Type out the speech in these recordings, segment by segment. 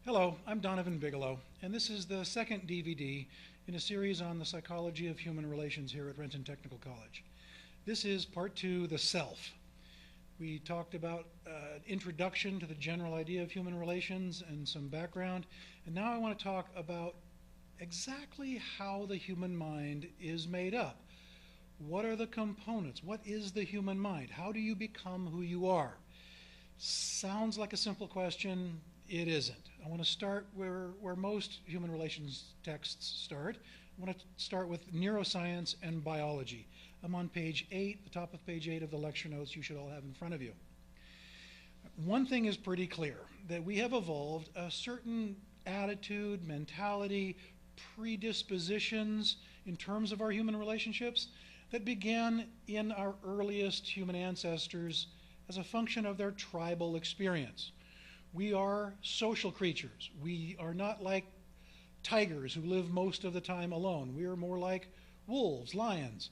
Hello, I'm Donovan Bigelow, and this is the second DVD in a series on the psychology of human relations here at Renton Technical College. This is part two, the self. We talked about introduction to the general idea of human relations and some background, and now I want to talk about exactly how the human mind is made up. What are the components? What is the human mind? How do you become who you are? Sounds like a simple question. It isn't. I want to start where most human relations texts start. I want to start with neuroscience and biology. I'm on page 8, the top of page 8 of the lecture notes you should all have in front of you. One thing is pretty clear, that we have evolved a certain attitude, mentality, predispositions in terms of our human relationships that began in our earliest human ancestors as a function of their tribal experience. We are social creatures. We are not like tigers who live most of the time alone. We are more like wolves, lions.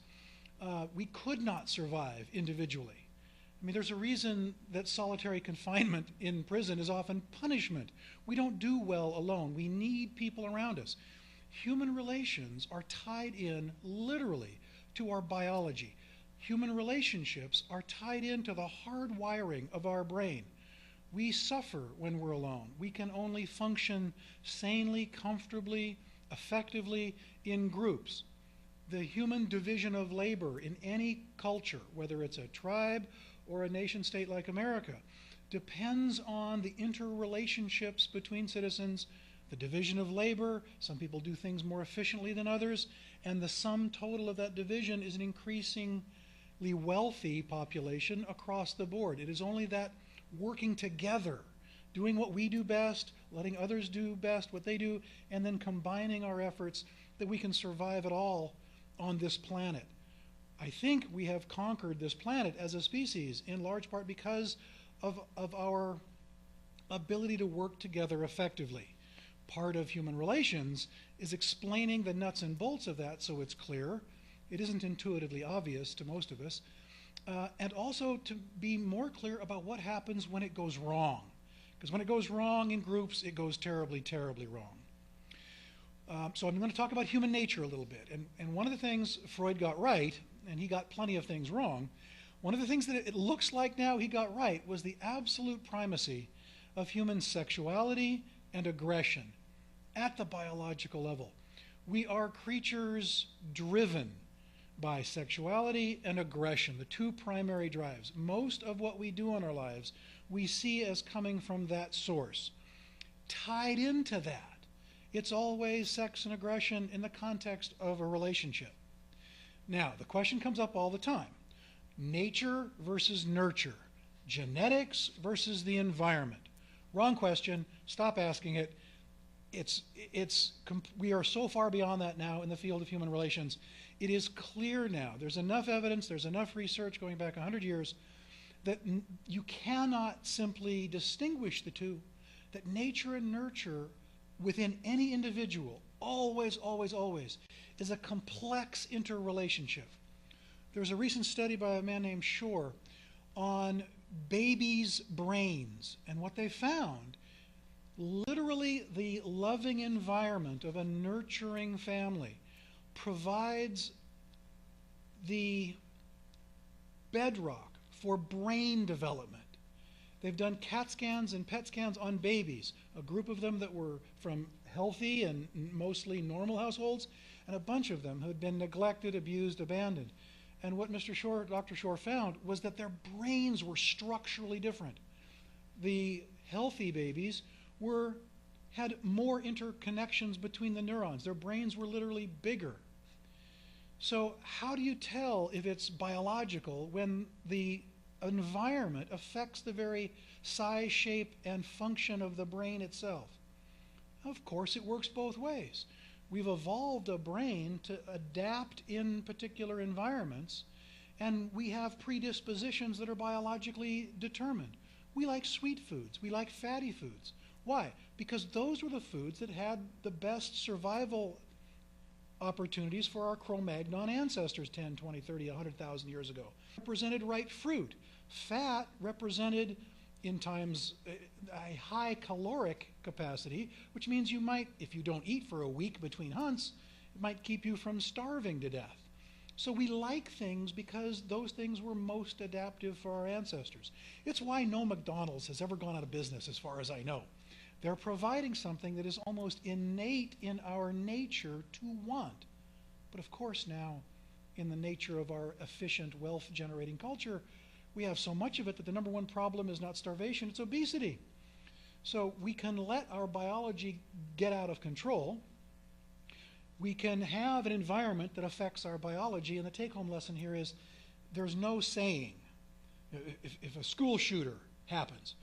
We could not survive individually. I mean, there's a reason that solitary confinement in prison is often punishment. We don't do well alone. We need people around us. Human relations are tied in literally to our biology. Human relationships are tied into the hard wiring of our brain. We suffer when we're alone. We can only function sanely, comfortably, effectively in groups. The human division of labor in any culture, whether it's a tribe or a nation state like America, depends on the interrelationships between citizens, the division of labor. Some people do things more efficiently than others, and the sum total of that division is an increasingly wealthy population across the board. It is only that working together, doing what we do best, letting others do best what they do, and then combining our efforts that we can survive at all on this planet. I think we have conquered this planet as a species in large part because of our ability to work together effectively. Part of human relations is explaining the nuts and bolts of that so it's clear. It isn't intuitively obvious to most of us. And also to be more clear about what happens when it goes wrong. Because when it goes wrong in groups, it goes terribly, terribly wrong. So I'm going to talk about human nature a little bit. And one of the things Freud got right, and he got plenty of things wrong, one of the things that it looks like now he got right was the absolute primacy of human sexuality and aggression at the biological level. We are creatures driven by sexuality and aggression, the two primary drives. Most of what we do in our lives we see as coming from that source. Tied into that, it's always sex and aggression in the context of a relationship. Now, the question comes up all the time. Nature versus nurture. Genetics versus the environment. Wrong question. Stop asking it. We are so far beyond that now in the field of human relations. It is clear now, there's enough evidence, there's enough research going back 100 years, that you cannot simply distinguish the two, that nature and nurture within any individual, always, always, always, is a complex interrelationship. There's a recent study by a man named Shore on babies' brains, and what they found, literally the loving environment of a nurturing family provides the bedrock for brain development. They've done CAT scans and PET scans on babies, a group of them that were from healthy and mostly normal households, and a bunch of them who had been neglected, abused, abandoned. And what Dr. Shore found was that their brains were structurally different. The healthy babies had more interconnections between the neurons. Their brains were literally bigger. So how do you tell if it's biological when the environment affects the very size, shape, and function of the brain itself? Of course, it works both ways. We've evolved a brain to adapt in particular environments, and we have predispositions that are biologically determined. We like sweet foods. We like fatty foods. Why? Because those were the foods that had the best survival opportunities for our Cro-Magnon ancestors 10, 20, 30, 100,000 years ago. Represented ripe fruit. Fat represented in times a high caloric capacity, which means you might, if you don't eat for a week between hunts, it might keep you from starving to death. So we like things because those things were most adaptive for our ancestors. It's why no McDonald's has ever gone out of business, as far as I know. They're providing something that is almost innate in our nature to want. But of course now, in the nature of our efficient wealth-generating culture, we have so much of it that the number one problem is not starvation, it's obesity. So we can let our biology get out of control. We can have an environment that affects our biology, and the take-home lesson here is there's no saying. If a school shooter happens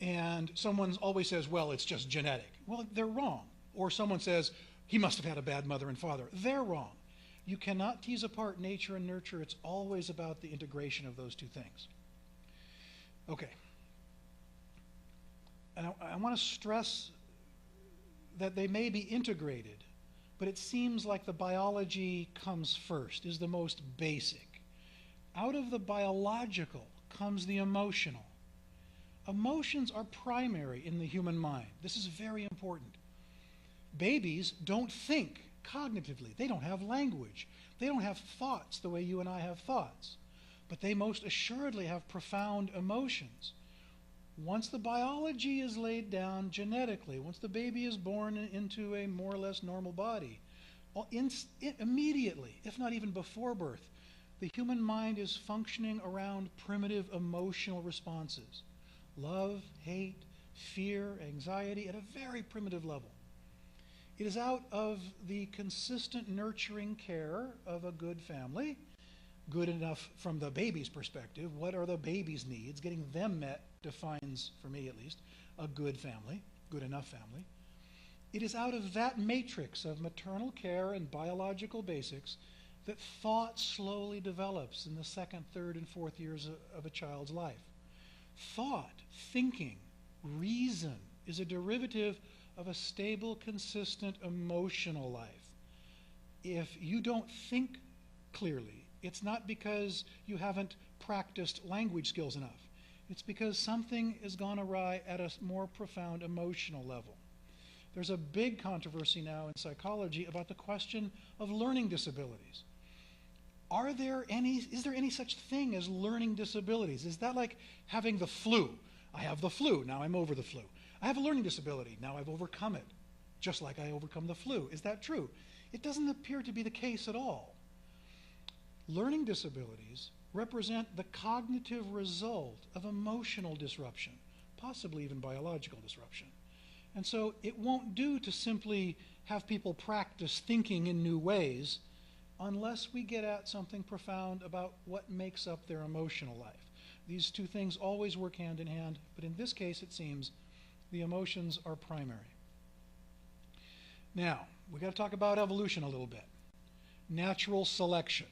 and someone always says, well, it's just genetic, well, they're wrong. Or someone says, he must have had a bad mother and father, they're wrong. You cannot tease apart nature and nurture. It's always about the integration of those two things. Okay. And I want to stress that they may be integrated, but it seems like the biology comes first, is the most basic. Out of the biological comes the emotional. Emotions are primary in the human mind. This is very important. Babies don't think cognitively. They don't have language. They don't have thoughts the way you and I have thoughts. But they most assuredly have profound emotions. Once the biology is laid down genetically, once the baby is born into a more or less normal body, immediately, if not even before birth, the human mind is functioning around primitive emotional responses. Love, hate, fear, anxiety at a very primitive level. It is out of the consistent nurturing care of a good family, good enough from the baby's perspective. What are the baby's needs? Getting them met defines, for me at least, a good family, good enough family. It is out of that matrix of maternal care and biological basics that thought slowly develops in the second, third, and fourth years of a child's life. Thought, thinking, reason is a derivative of a stable, consistent emotional life. If you don't think clearly, it's not because you haven't practiced language skills enough. It's because something has gone awry at a more profound emotional level. There's a big controversy now in psychology about the question of learning disabilities. Is there any such thing as learning disabilities? Is that like having the flu? I have the flu, now I'm over the flu. I have a learning disability, now I've overcome it, just like I overcome the flu. Is that true? It doesn't appear to be the case at all. Learning disabilities represent the cognitive result of emotional disruption, possibly even biological disruption. And so it won't do to simply have people practice thinking in new ways unless we get at something profound about what makes up their emotional life. These two things always work hand in hand, but in this case it seems the emotions are primary. Now, we've got to talk about evolution a little bit. Natural selection.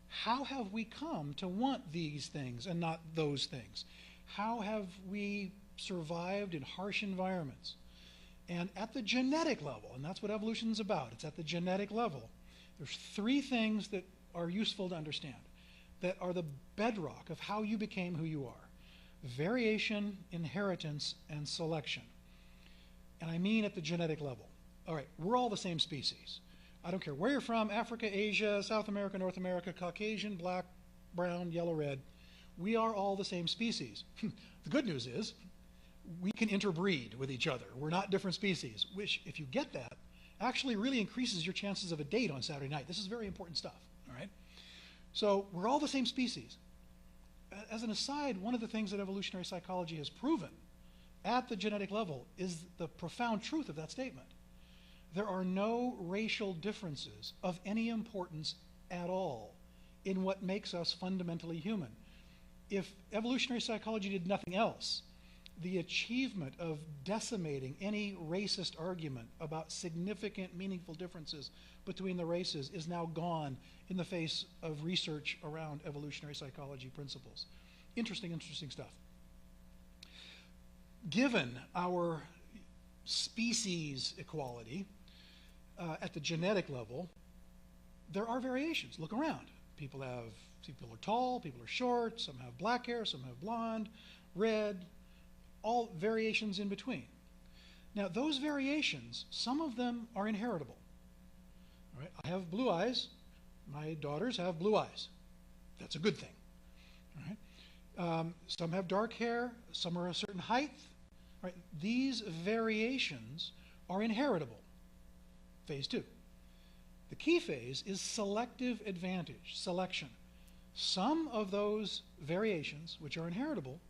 How have we come to want these things and not those things? How have we survived in harsh environments? And at the genetic level, and that's what evolution is about, it's at the genetic level, there's three things that are useful to understand that are the bedrock of how you became who you are. Variation, inheritance, and selection. And I mean at the genetic level. All right, we're all the same species. I don't care where you're from, Africa, Asia, South America, North America, Caucasian, black, brown, yellow, red. We are all the same species. The good news is we can interbreed with each other. We're not different species, which, if you get that, actually really increases your chances of a date on Saturday night. This is very important stuff, all right? So we're all the same species. As an aside, one of the things that evolutionary psychology has proven at the genetic level is the profound truth of that statement. There are no racial differences of any importance at all in what makes us fundamentally human. If evolutionary psychology did nothing else, the achievement of decimating any racist argument about significant, meaningful differences between the races is now gone in the face of research around evolutionary psychology principles. Interesting, interesting stuff. Given our species equality at the genetic level, there are variations. Look around. People are tall, people are short, some have black hair, some have blonde, red, all variations in between. Now, those variations, some of them are inheritable. All right? I have blue eyes. My daughters have blue eyes. That's a good thing. All right? Some have dark hair. Some are a certain height. Right? These variations are inheritable. Phase 2. The key phase is selective advantage, selection. Some of those variations, which are inheritable,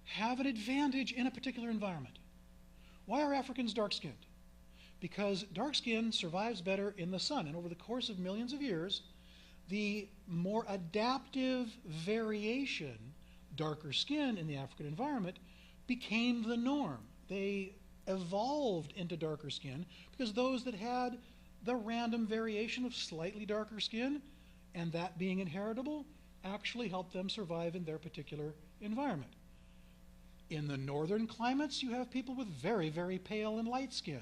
have an advantage in a particular environment. Why are Africans dark-skinned? Because dark skin survives better in the sun, and over the course of millions of years, the more adaptive variation, darker skin in the African environment, became the norm. They evolved into darker skin because those that had the random variation of slightly darker skin, and that being inheritable, actually helped them survive in their particular environment. In the northern climates, you have people with very, very pale and light skin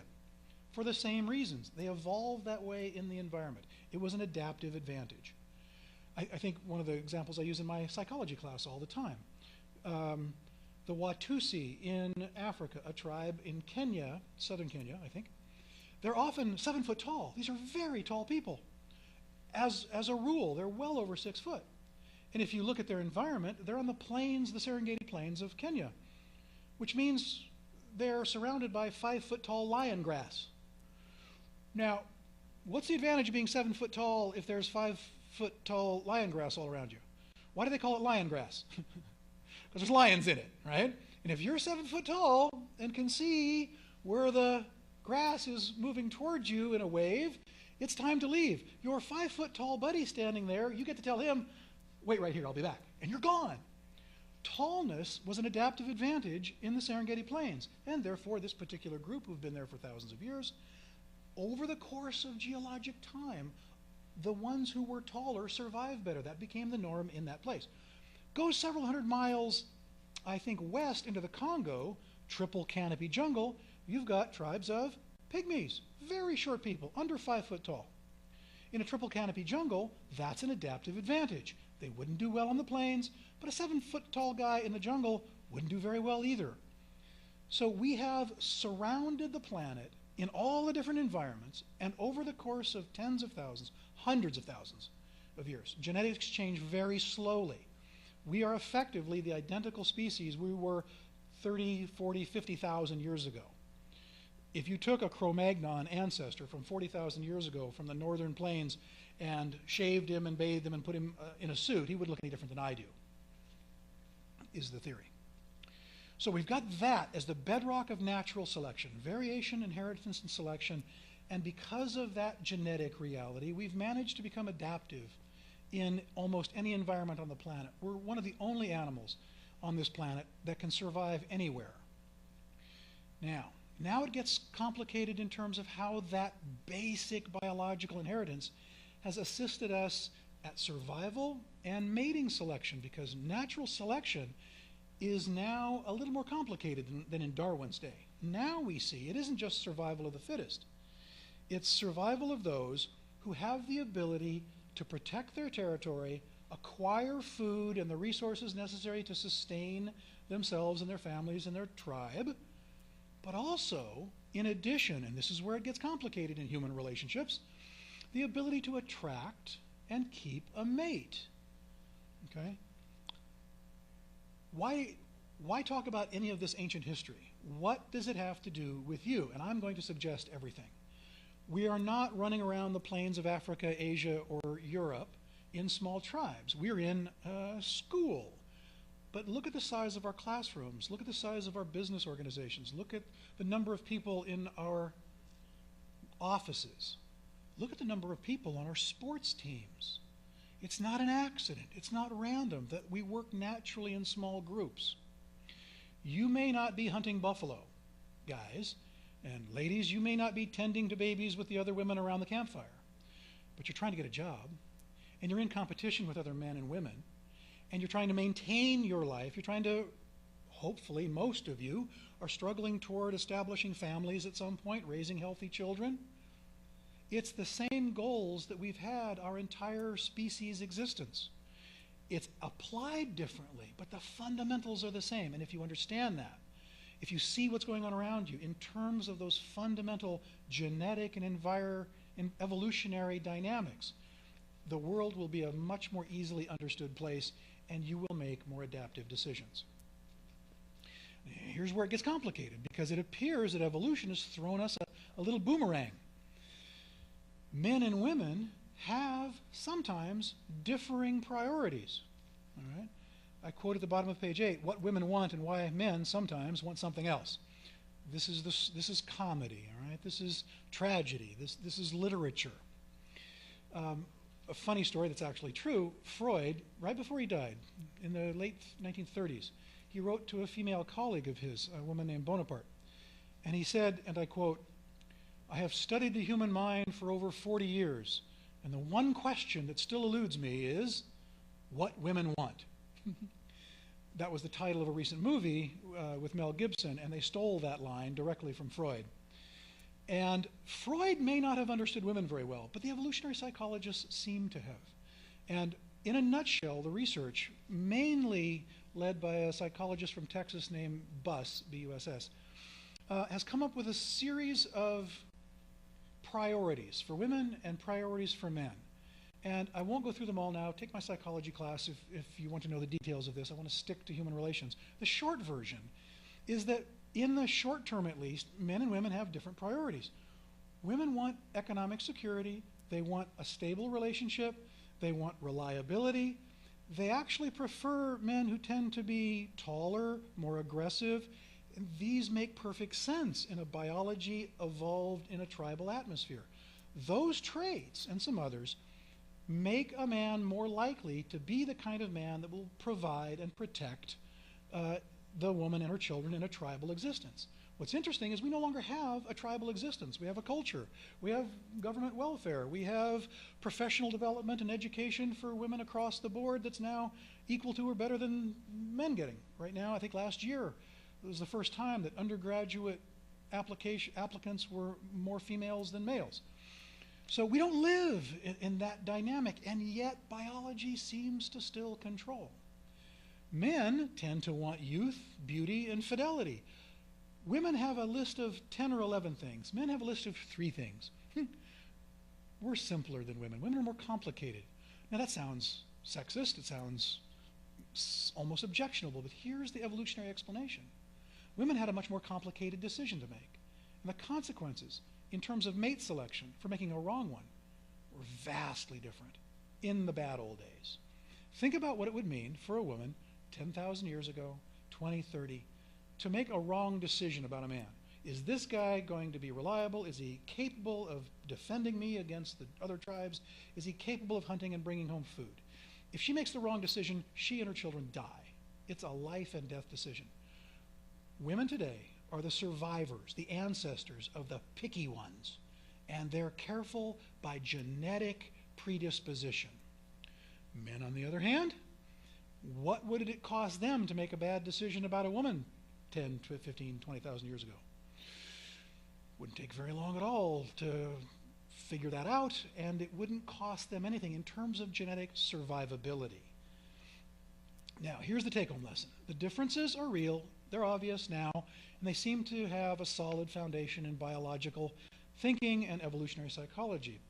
for the same reasons. They evolved that way in the environment. It was an adaptive advantage. I think one of the examples I use in my psychology class all the time, the Watusi in Africa, a tribe in Kenya, southern Kenya, I think, they're often 7 foot tall. These are very tall people. As a rule, they're well over 6 foot. And if you look at their environment, they're on the plains, the Serengeti plains of Kenya, which means they're surrounded by 5 foot tall lion grass. Now, what's the advantage of being 7 foot tall if there's 5 foot tall lion grass all around you? Why do they call it lion grass? Because there's lions in it, right? And if you're 7 foot tall and can see where the grass is moving towards you in a wave, it's time to leave. Your 5 foot tall buddy standing there, you get to tell him, wait right here, I'll be back. And you're gone. Tallness was an adaptive advantage in the Serengeti Plains, and therefore this particular group who've been there for thousands of years, over the course of geologic time, the ones who were taller survived better. That became the norm in that place. Go several hundred miles, I think, west into the Congo, triple canopy jungle, you've got tribes of pygmies, very short people, under 5 foot tall. In a triple canopy jungle, that's an adaptive advantage. They wouldn't do well on the plains, but a 7 foot tall guy in the jungle wouldn't do very well either. So we have surrounded the planet in all the different environments, and over the course of tens of thousands, hundreds of thousands of years, genetics change very slowly. We are effectively the identical species we were 30, 40, 50,000 years ago. If you took a Cro-Magnon ancestor from 40,000 years ago from the northern plains and shaved him and bathed him and put him in a suit, he wouldn't look any different than I do, is the theory. So we've got that as the bedrock of natural selection, variation, inheritance, and selection. And because of that genetic reality, we've managed to become adaptive in almost any environment on the planet. We're one of the only animals on this planet that can survive anywhere. Now it gets complicated in terms of how that basic biological inheritance has assisted us at survival and mating selection, because natural selection is now a little more complicated than in Darwin's day. Now we see it isn't just survival of the fittest. It's survival of those who have the ability to protect their territory, acquire food and the resources necessary to sustain themselves and their families and their tribe, but also, in addition, and this is where it gets complicated in human relationships, the ability to attract and keep a mate. Okay? Why talk about any of this ancient history? What does it have to do with you? And I'm going to suggest everything. We are not running around the plains of Africa, Asia, or Europe in small tribes. We're in school. But look at the size of our classrooms. Look at the size of our business organizations. Look at the number of people in our offices. Look at the number of people on our sports teams. It's not an accident. It's not random that we work naturally in small groups. You may not be hunting buffalo, guys, and ladies, you may not be tending to babies with the other women around the campfire, but you're trying to get a job, and you're in competition with other men and women, and you're trying to maintain your life. You're trying to, hopefully, most of you are struggling toward establishing families at some point, raising healthy children. It's the same goals that we've had our entire species existence. It's applied differently, but the fundamentals are the same. And if you understand that, if you see what's going on around you in terms of those fundamental genetic and evolutionary dynamics, the world will be a much more easily understood place, and you will make more adaptive decisions. Here's where it gets complicated, because it appears that evolution has thrown us a little boomerang. Men and women have sometimes differing priorities. All right? I quote at the bottom of page 8, what women want and why men sometimes want something else. This is comedy, all right? This is tragedy. This is literature. A funny story that's actually true, Freud, right before he died, in the late 1930s, he wrote to a female colleague of his, a woman named Bonaparte, and he said, and I quote, "I have studied the human mind for over 40 years, and the one question that still eludes me is, what women want?" That was the title of a recent movie with Mel Gibson, and they stole that line directly from Freud. And Freud may not have understood women very well, but the evolutionary psychologists seem to have. And in a nutshell, the research, mainly led by a psychologist from Texas named Buss, B-U-S-S, has come up with a series of priorities for women and priorities for men. And I won't go through them all now. Take my psychology class if you want to know the details of this. I want to stick to human relations. The short version is that in the short term at least, men and women have different priorities. Women want economic security. They want a stable relationship. They want reliability. They actually prefer men who tend to be taller, more aggressive. And these make perfect sense in a biology evolved in a tribal atmosphere. Those traits, and some others, make a man more likely to be the kind of man that will provide and protect the woman and her children in a tribal existence. What's interesting is we no longer have a tribal existence. We have a culture. We have government welfare. We have professional development and education for women across the board that's now equal to or better than men getting. Right now, I think last year, it was the first time that undergraduate applicants were more females than males. So we don't live in that dynamic, and yet biology seems to still control. Men tend to want youth, beauty, and fidelity. Women have a list of 10 or 11 things. Men have a list of 3 things. We're simpler than women. Women are more complicated. Now that sounds sexist. It sounds almost objectionable, but here's the evolutionary explanation. Women had a much more complicated decision to make. And the consequences in terms of mate selection for making a wrong one were vastly different in the bad old days. Think about what it would mean for a woman 10,000 years ago, 20, 30, to make a wrong decision about a man. Is this guy going to be reliable? Is he capable of defending me against the other tribes? Is he capable of hunting and bringing home food? If she makes the wrong decision, she and her children die. It's a life and death decision. Women today are the survivors, the ancestors of the picky ones, and they're careful by genetic predisposition. Men, on the other hand, what would it cost them to make a bad decision about a woman 10, 15, 20,000 years ago? Wouldn't take very long at all to figure that out, and it wouldn't cost them anything in terms of genetic survivability. Now, here's the take-home lesson. The differences are real, they're obvious now, and they seem to have a solid foundation in biological thinking and evolutionary psychology.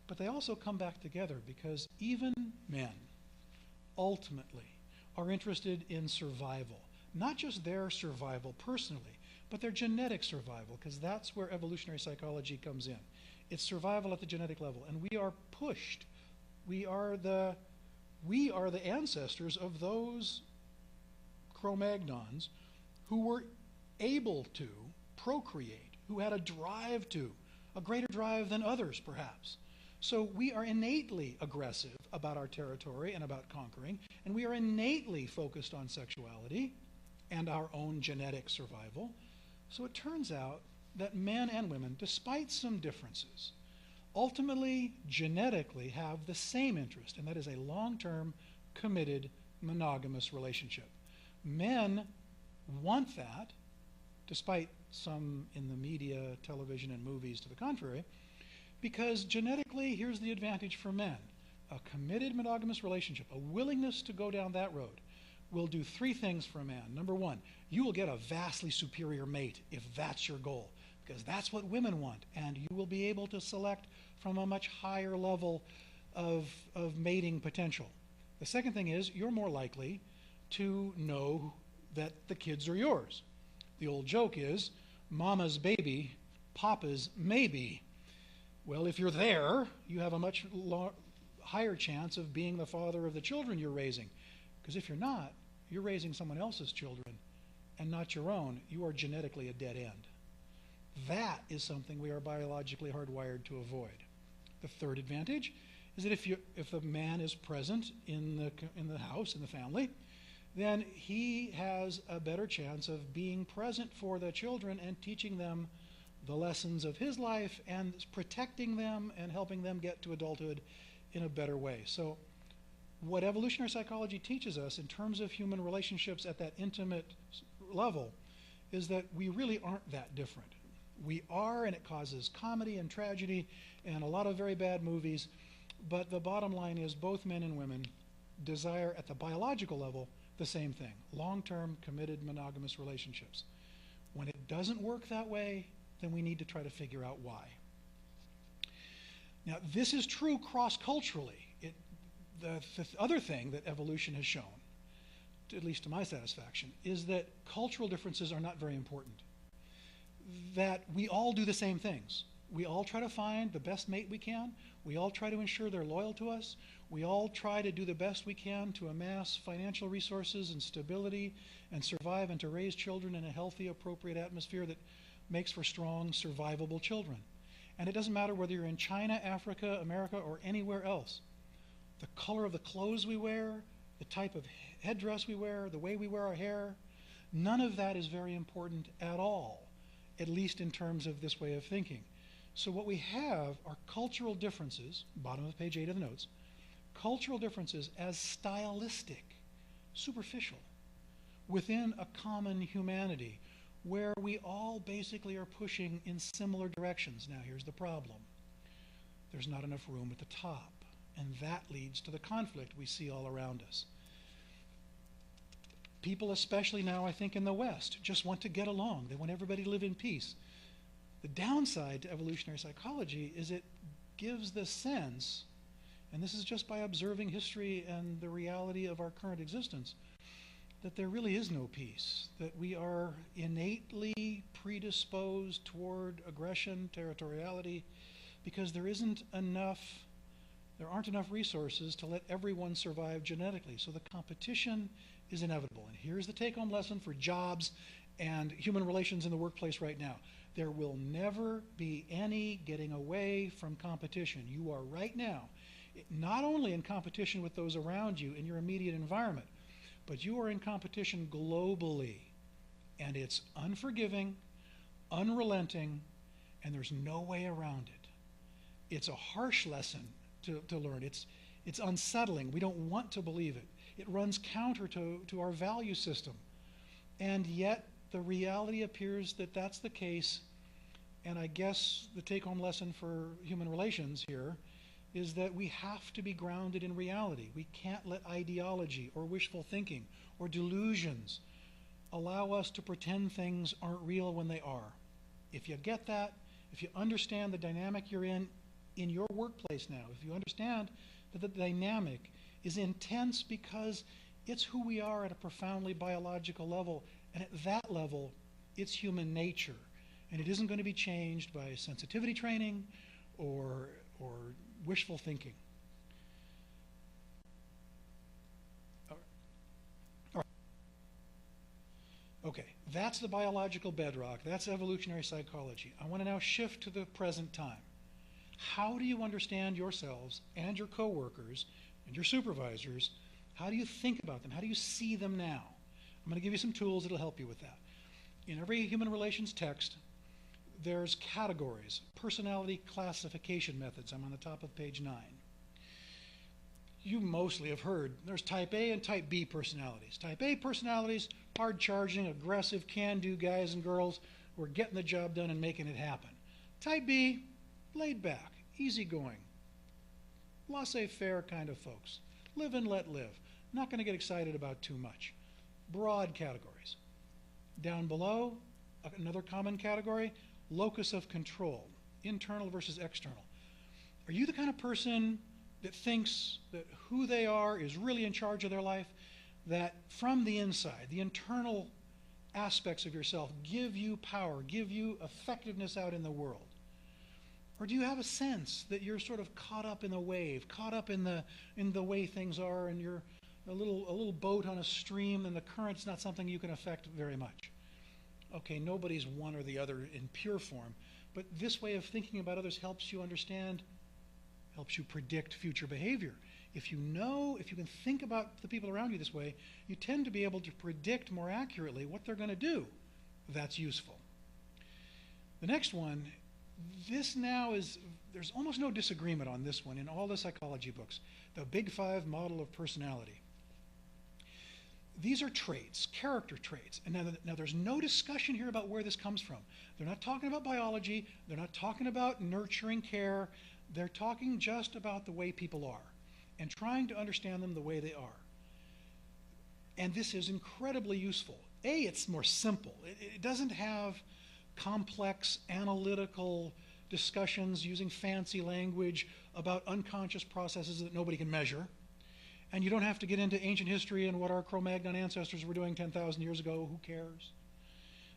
But they also come back together because even men ultimately are interested in survival. Not just their survival personally, but their genetic survival, because that's where evolutionary psychology comes in. It's survival at the genetic level, and we are pushed. We are the ancestors of those Cro-Magnons who were able to procreate, who had a drive to, a greater drive than others perhaps. So we are innately aggressive about our territory and about conquering, and we are innately focused on sexuality and our own genetic survival. So it turns out that men and women, despite some differences, ultimately genetically have the same interest, and that is a long-term, committed, monogamous relationship. Men want that, despite some in the media, television, and movies to the contrary, because genetically, here's the advantage for men. A committed monogamous relationship, a willingness to go down that road, will do three things for a man. Number one, you will get a vastly superior mate if that's your goal, because that's what women want, and you will be able to select from a much higher level of mating potential. The second thing is you're more likely to know that the kids are yours. The old joke is, mama's baby, papa's maybe. Well, if you're there, you have a much higher chance of being the father of the children you're raising. Because if you're not, you're raising someone else's children and not your own. You are genetically a dead end. That is something we are biologically hardwired to avoid. The third advantage is that if the man is present in the house, in the family, then he has a better chance of being present for the children and teaching them the lessons of his life and protecting them and helping them get to adulthood in a better way. So what evolutionary psychology teaches us in terms of human relationships at that intimate level is that we really aren't that different. We are, and it causes comedy and tragedy and a lot of very bad movies, but the bottom line is both men and women desire at the biological level the same thing: long-term, committed, monogamous relationships. When it doesn't work that way, then we need to try to figure out why. Now, this is true cross-culturally. The other thing that evolution has shown, at least to my satisfaction, is that cultural differences are not very important. That we all do the same things. We all try to find the best mate we can. We all try to ensure they're loyal to us. We all try to do the best we can to amass financial resources and stability and survive and to raise children in a healthy, appropriate atmosphere that makes for strong, survivable children. And it doesn't matter whether you're in China, Africa, America, or anywhere else. The color of the clothes we wear, the type of headdress we wear, the way we wear our hair, none of that is very important at all, at least in terms of this way of thinking. So what we have are cultural differences, bottom of page 8 of the notes, cultural differences as stylistic, superficial, within a common humanity, where we all basically are pushing in similar directions. Now here's the problem. There's not enough room at the top, and that leads to the conflict we see all around us. People, especially now, I think in the West, just want to get along. They want everybody to live in peace. The downside to evolutionary psychology is it gives the sense, and this is just by observing history and the reality of our current existence, that there really is no peace, that we are innately predisposed toward aggression, territoriality, because there aren't enough resources to let everyone survive genetically. So the competition is inevitable. And here's the take-home lesson for jobs and human relations in the workplace right now. There will never be any getting away from competition. You are right now not only in competition with those around you in your immediate environment, but you are in competition globally. And it's unforgiving, unrelenting, and there's no way around it. It's a harsh lesson to learn. It's unsettling. We don't want to believe it. It runs counter to our value system. And yet the reality appears that that's the case. And I guess the take-home lesson for human relations here is that we have to be grounded in reality. We can't let ideology or wishful thinking or delusions allow us to pretend things aren't real when they are. If you get that, if you understand the dynamic you're in your workplace now, if you understand that the dynamic is intense because it's who we are at a profoundly biological level, and at that level, it's human nature. And it isn't going to be changed by sensitivity training or wishful thinking. All right. Okay, that's the biological bedrock. That's evolutionary psychology. I want to now shift to the present time. How do you understand yourselves and your coworkers and your supervisors? How do you think about them? How do you see them now? I'm going to give you some tools that will help you with that. In every human relations text, there's categories, personality classification methods. I'm on the top of page 9. You mostly have heard there's type A and type B personalities. Type A personalities, hard-charging, aggressive, can-do guys and girls who are getting the job done and making it happen. Type B, laid back, easygoing, laissez-faire kind of folks. Live and let live. Not going to get excited about too much. broad categories. Down below, another common category, locus of control, internal versus external. Are you the kind of person that thinks that who they are is really in charge of their life, that from the inside, the internal aspects of yourself give you power, give you effectiveness out in the world? Or do you have a sense that you're sort of caught up in the wave, caught up in the way things are, and you're a little boat on a stream, and the current's not something you can affect very much? Okay, nobody's one or the other in pure form, but this way of thinking about others helps you understand, helps you predict future behavior. If you can think about the people around you this way, you tend to be able to predict more accurately what they're going to do. That's useful. The next one, there's almost no disagreement on this one in all the psychology books, the Big Five model of personality. These are traits, character traits. And now there's no discussion here about where this comes from. They're not talking about biology. They're not talking about nurturing care. They're talking just about the way people are and trying to understand them the way they are. And this is incredibly useful. It's more simple. It doesn't have complex analytical discussions using fancy language about unconscious processes that nobody can measure. And you don't have to get into ancient history and what our Cro-Magnon ancestors were doing 10,000 years ago. Who cares?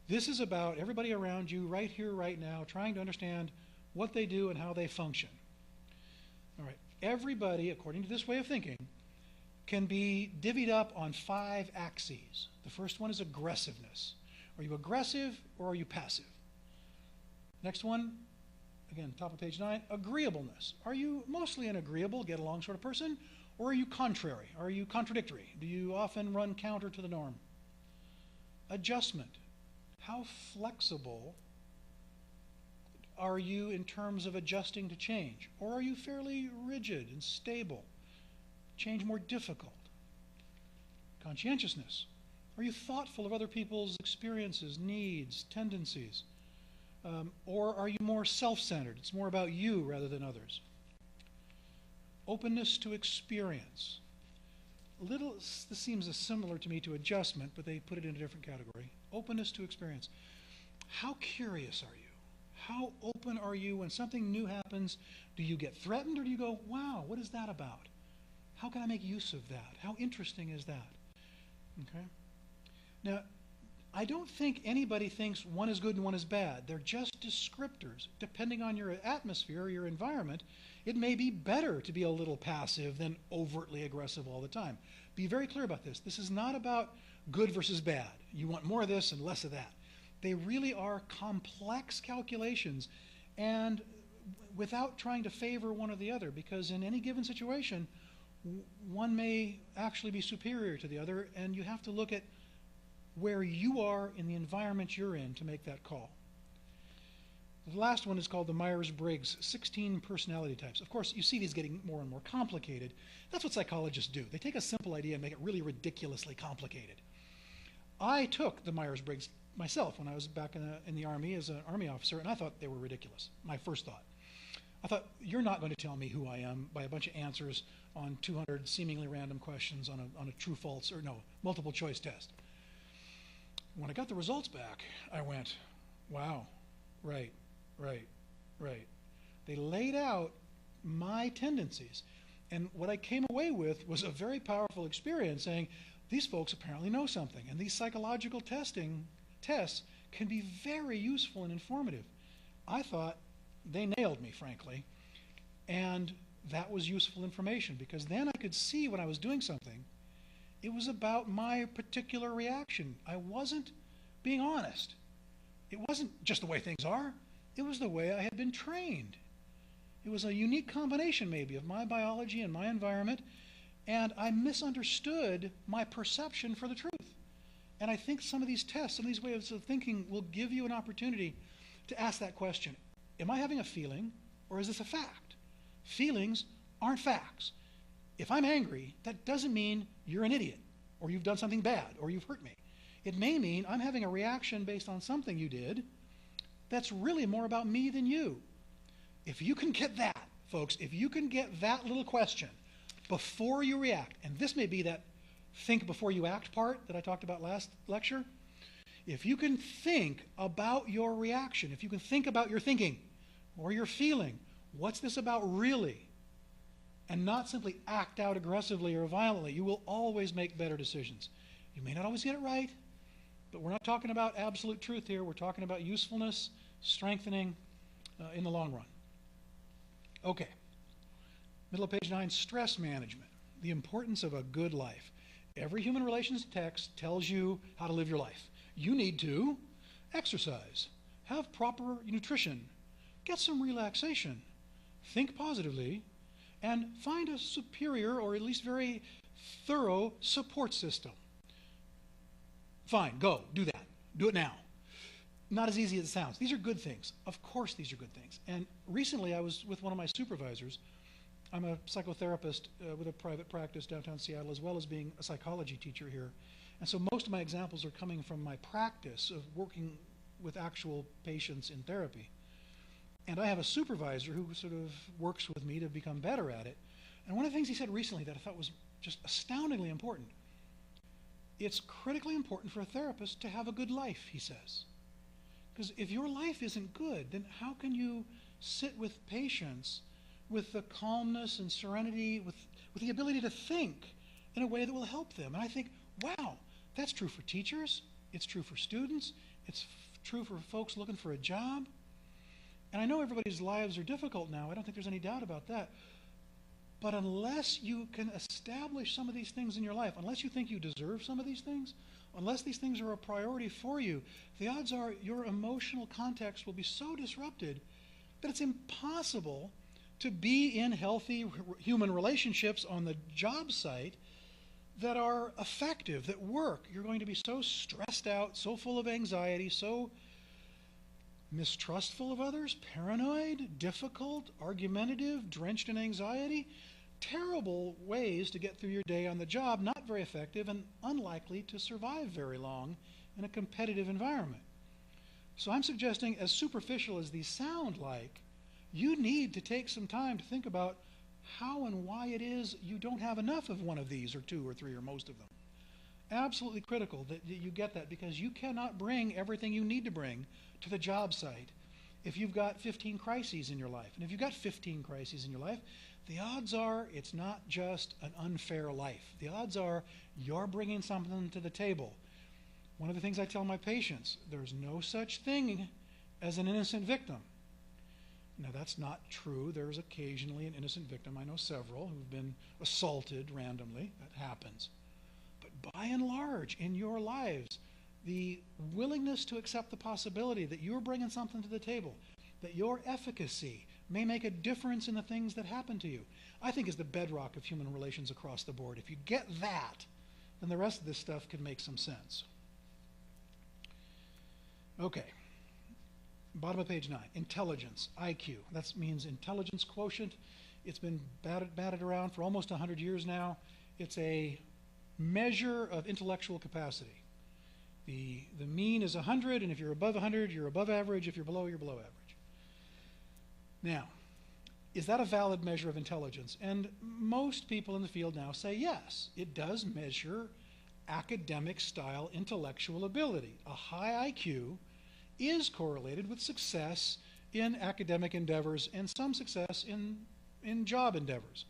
This is about everybody around you right here, right now, trying to understand what they do and how they function. All right. Everybody, according to this way of thinking, can be divvied up on 5 axes. The first one is aggressiveness. Are you aggressive or are you passive? Next one, again, top of page 9, agreeableness. Are you mostly an agreeable, get along sort of person, or are you contrary? Are you contradictory? Do you often run counter to the norm? Adjustment. How flexible are you in terms of adjusting to change? Or are you fairly rigid and stable? Change more difficult? Conscientiousness. Are you thoughtful of other people's experiences, needs, tendencies? Or are you more self-centered? It's more about you rather than others. Openness to experience. This seems similar to me to adjustment, but they put it in a different category. Openness to experience. How curious are you? How open are you when something new happens? Do you get threatened, or do you go, wow, what is that about? How can I make use of that? How interesting is that? Okay. Now, I don't think anybody thinks one is good and one is bad. They're just descriptors. Depending on your atmosphere or your environment, it may be better to be a little passive than overtly aggressive all the time. Be very clear about this. This is not about good versus bad. You want more of this and less of that. They really are complex calculations, and without trying to favor one or the other, because in any given situation, one may actually be superior to the other, and you have to look at where you are in the environment you're in to make that call. The last one is called the Myers-Briggs 16 personality types. Of course, you see these getting more and more complicated. That's what psychologists do. They take a simple idea and make it really ridiculously complicated. I took the Myers-Briggs myself when I was back in the Army as an Army officer, and I thought they were ridiculous, my first thought. I thought, you're not going to tell me who I am by a bunch of answers on 200 seemingly random questions on a true-false, or no, multiple choice test. When I got the results back, I went, wow, right. They laid out my tendencies. And what I came away with was a very powerful experience saying, these folks apparently know something. And these psychological tests can be very useful and informative. I thought they nailed me, frankly. And that was useful information, because then I could see when I was doing something, it was about my particular reaction. I wasn't being honest. It wasn't just the way things are. It was the way I had been trained. It was a unique combination, maybe, of my biology and my environment, and I misunderstood my perception for the truth. And I think some of these tests, some of these ways of thinking will give you an opportunity to ask that question. Am I having a feeling, or is this a fact? Feelings aren't facts. If I'm angry, that doesn't mean you're an idiot, or you've done something bad, or you've hurt me. It may mean I'm having a reaction based on something you did that's really more about me than you. If you can get that, folks, if you can get that little question before you react, and this may be that think before you act part that I talked about last lecture, if you can think about your reaction, if you can think about your thinking or your feeling, what's this about really, and not simply act out aggressively or violently, you will always make better decisions. You may not always get it right, but we're not talking about absolute truth here. We're talking about usefulness, strengthening in the long run. Okay. Middle of page 9, stress management, the importance of a good life. Every human relations text tells you how to live your life. You need to exercise, have proper nutrition, get some relaxation, think positively, and find a superior or at least very thorough support system. Fine, go, do that. Do it now. Not as easy as it sounds. These are good things. Of course these are good things. And recently I was with one of my supervisors. I'm a psychotherapist with a private practice downtown Seattle, as well as being a psychology teacher here. And so most of my examples are coming from my practice of working with actual patients in therapy. And I have a supervisor who sort of works with me to become better at it. And one of the things he said recently that I thought was just astoundingly important, it's critically important for a therapist to have a good life, he says. Because if your life isn't good, then how can you sit with patients with the calmness and serenity, with the ability to think in a way that will help them? And I think, wow, that's true for teachers, it's true for students, it's true for folks looking for a job. And I know everybody's lives are difficult now, I don't think there's any doubt about that. But unless you can establish some of these things in your life, unless you think you deserve some of these things, unless these things are a priority for you, the odds are your emotional context will be so disrupted that it's impossible to be in healthy human relationships on the job site that are effective, that work. You're going to be so stressed out, so full of anxiety, so mistrustful of others, paranoid, difficult, argumentative, drenched in anxiety. Terrible ways to get through your day on the job, not very effective and unlikely to survive very long in a competitive environment. So I'm suggesting, as superficial as these sound like, you need to take some time to think about how and why it is you don't have enough of one of these, or two or three, or most of them. Absolutely critical that you get that, because you cannot bring everything you need to bring to the job site if you've got 15 crises in your life. And if you've got 15 crises in your life, the odds are it's not just an unfair life. The odds are you're bringing something to the table. One of the things I tell my patients, there's no such thing as an innocent victim. Now, that's not true. There's occasionally an innocent victim. I know several who've been assaulted randomly. That happens. But by and large, in your lives, the willingness to accept the possibility that you're bringing something to the table, that your efficacy may make a difference in the things that happen to you, I think is the bedrock of human relations across the board. If you get that, then the rest of this stuff can make some sense. Okay. Bottom of page 9, intelligence, IQ. That means intelligence quotient. It's been batted around for almost 100 years now. It's a measure of intellectual capacity. The mean is 100, and if you're above 100, you're above average. If you're below, you're below average. Now, is that a valid measure of intelligence? And most people in the field now say yes, it does measure academic style intellectual ability. A high IQ is correlated with success in academic endeavors and some success in job endeavors.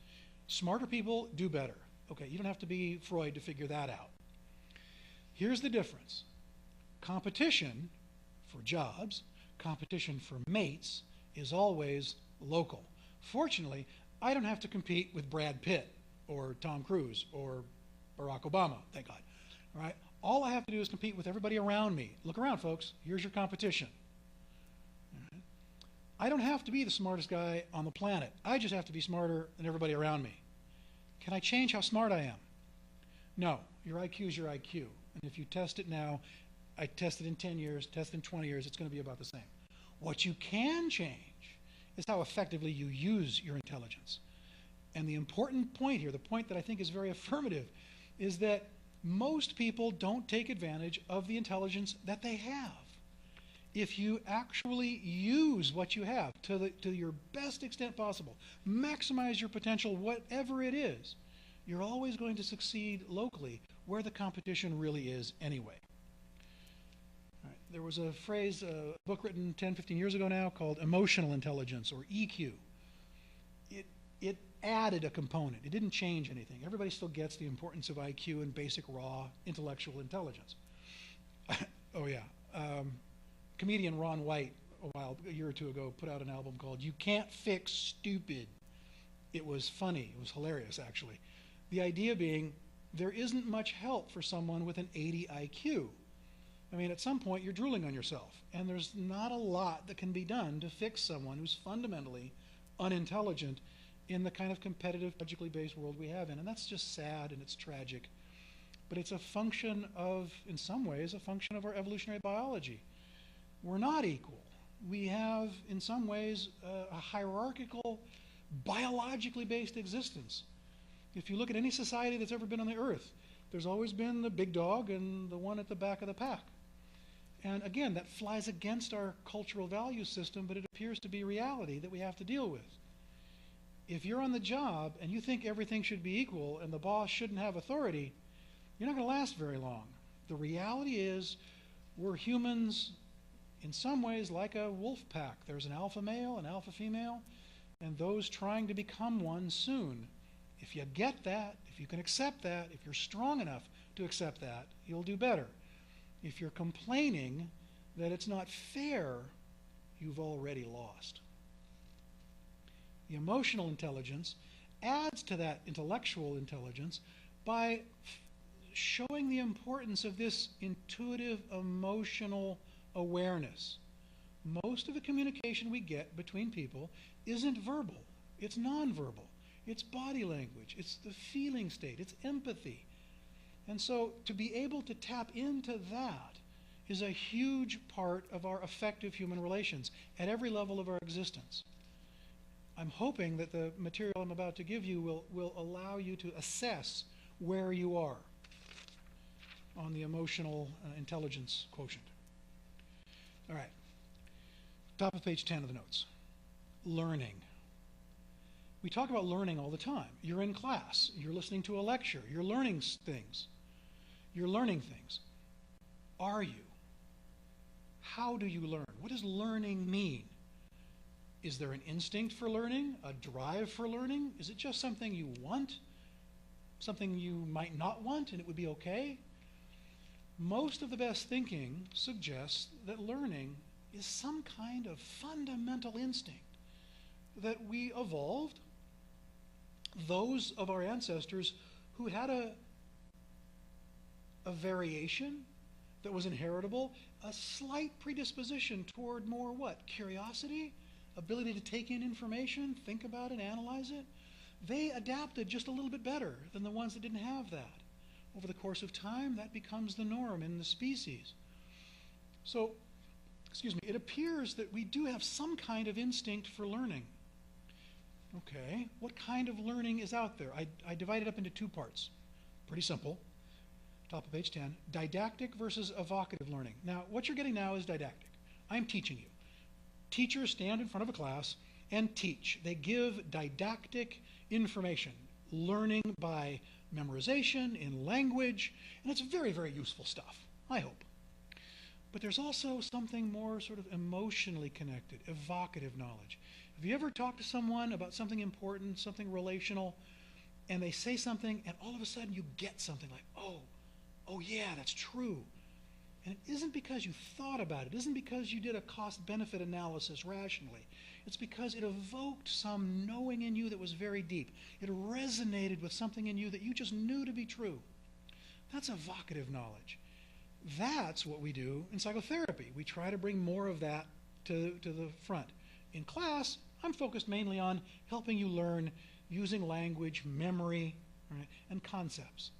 Smarter people do better. Okay, you don't have to be Freud to figure that out. Here's the difference. Competition for jobs, competition for mates is always local. Fortunately, I don't have to compete with Brad Pitt or Tom Cruise or Barack Obama, thank God. All right? All I have to do is compete with everybody around me. Look around, folks. Here's your competition. Right? I don't have to be the smartest guy on the planet. I just have to be smarter than everybody around me. Can I change how smart I am? No. Your IQ is your IQ. And if you test it now, I test it in 10 years, test it in 20 years, it's going to be about the same. What you can change is how effectively you use your intelligence. And the important point here, the point that I think is very affirmative, is that most people don't take advantage of the intelligence that they have. If you actually use what you have to your best extent possible, maximize your potential, whatever it is, you're always going to succeed locally where the competition really is anyway. All right. There was a phrase, a book written 10, 15 years ago now called emotional intelligence, or EQ. It added a component. It didn't change anything. Everybody still gets the importance of IQ and basic raw intellectual intelligence. Oh yeah. Comedian Ron White, a year or two ago, put out an album called You Can't Fix Stupid. It was funny. It was hilarious, actually. The idea being there isn't much help for someone with an 80 IQ. I mean, at some point, you're drooling on yourself, and there's not a lot that can be done to fix someone who's fundamentally unintelligent in the kind of competitive, logically based world we have in. And that's just sad and it's tragic. But it's a function of, in some ways, a function of our evolutionary biology. We're not equal. We have, in some ways, a hierarchical, biologically based existence. If you look at any society that's ever been on the earth, there's always been the big dog and the one at the back of the pack. And again, that flies against our cultural value system, but it appears to be reality that we have to deal with. If you're on the job and you think everything should be equal and the boss shouldn't have authority, you're not going to last very long. The reality is we're humans in some ways like a wolf pack. There's an alpha male, an alpha female, and those trying to become one soon. If you get that, if you can accept that, if you're strong enough to accept that, you'll do better. If you're complaining that it's not fair, you've already lost. The emotional intelligence adds to that intellectual intelligence by showing the importance of this intuitive emotional awareness. Most of the communication we get between people isn't verbal, it's nonverbal, it's body language, it's the feeling state, it's empathy. And so to be able to tap into that is a huge part of our effective human relations at every level of our existence. I'm hoping that the material I'm about to give you will allow you to assess where you are on the emotional intelligence quotient. All right, top of page 10 of the notes. Learning. We talk about learning all the time. You're in class, you're listening to a lecture, you're learning things. You're learning things. Are you? How do you learn? What does learning mean? Is there an instinct for learning, a drive for learning? Is it just something you want? Something you might not want and it would be okay? Most of the best thinking suggests that learning is some kind of fundamental instinct that we evolved. Those of our ancestors who had a variation that was inheritable, a slight predisposition toward more what? Curiosity? Ability to take in information, think about it, analyze it. They adapted just a little bit better than the ones that didn't have that. Over the course of time, that becomes the norm in the species. So, it appears that we do have some kind of instinct for learning. Okay, what kind of learning is out there? I divide it up into two parts. Pretty simple. Top of page 10, didactic versus evocative learning. Now, what you're getting now is didactic. I'm teaching you. Teachers stand in front of a class and teach. They give didactic information, learning by memorization, in language, and it's very, very useful stuff, I hope. But there's also something more sort of emotionally connected, evocative knowledge. Have you ever talked to someone about something important, something relational, and they say something, and all of a sudden you get something like, oh yeah, that's true. And it isn't because you thought about it. It isn't because you did a cost-benefit analysis rationally. It's because it evoked some knowing in you that was very deep. It resonated with something in you that you just knew to be true. That's evocative knowledge. That's what we do in psychotherapy. We try to bring more of that to the front. In class, I'm focused mainly on helping you learn using language, memory, right, and concepts.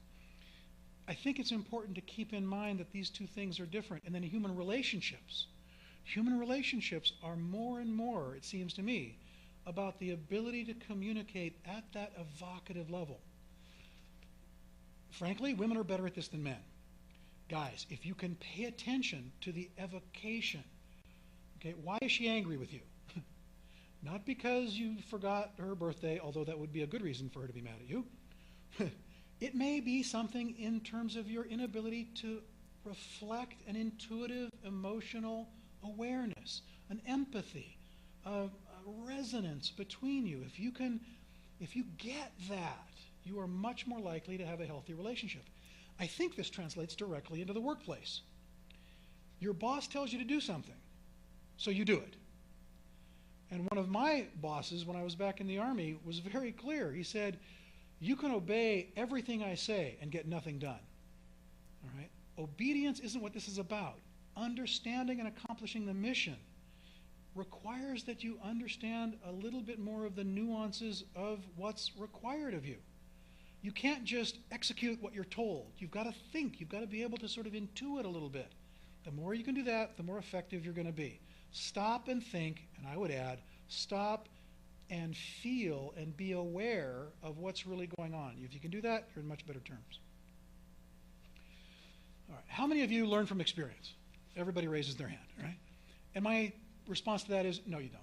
I think it's important to keep in mind that these two things are different. And then human relationships. Human relationships are more and more, it seems to me, about the ability to communicate at that evocative level. Frankly, women are better at this than men. Guys, if you can pay attention to the evocation, okay, why is she angry with you? Not because you forgot her birthday, although that would be a good reason for her to be mad at you. It may be something in terms of your inability to reflect an intuitive emotional awareness, an empathy, a resonance between you. If you get that, you are much more likely to have a healthy relationship. I think this translates directly into the workplace. Your boss tells you to do something, so you do it. And one of my bosses, when I was back in the Army, was very clear. He said, you can obey everything I say and get nothing done. All right? Obedience isn't what this is about. Understanding and accomplishing the mission requires that you understand a little bit more of the nuances of what's required of you. You can't just execute what you're told. You've got to think. You've got to be able to sort of intuit a little bit. The more you can do that, the more effective you're going to be. Stop and think, and I would add, stop and feel and be aware of what's really going on. If you can do that, you're in much better terms. All right. How many of you learn from experience? Everybody raises their hand, right? And my response to that is, no, you don't.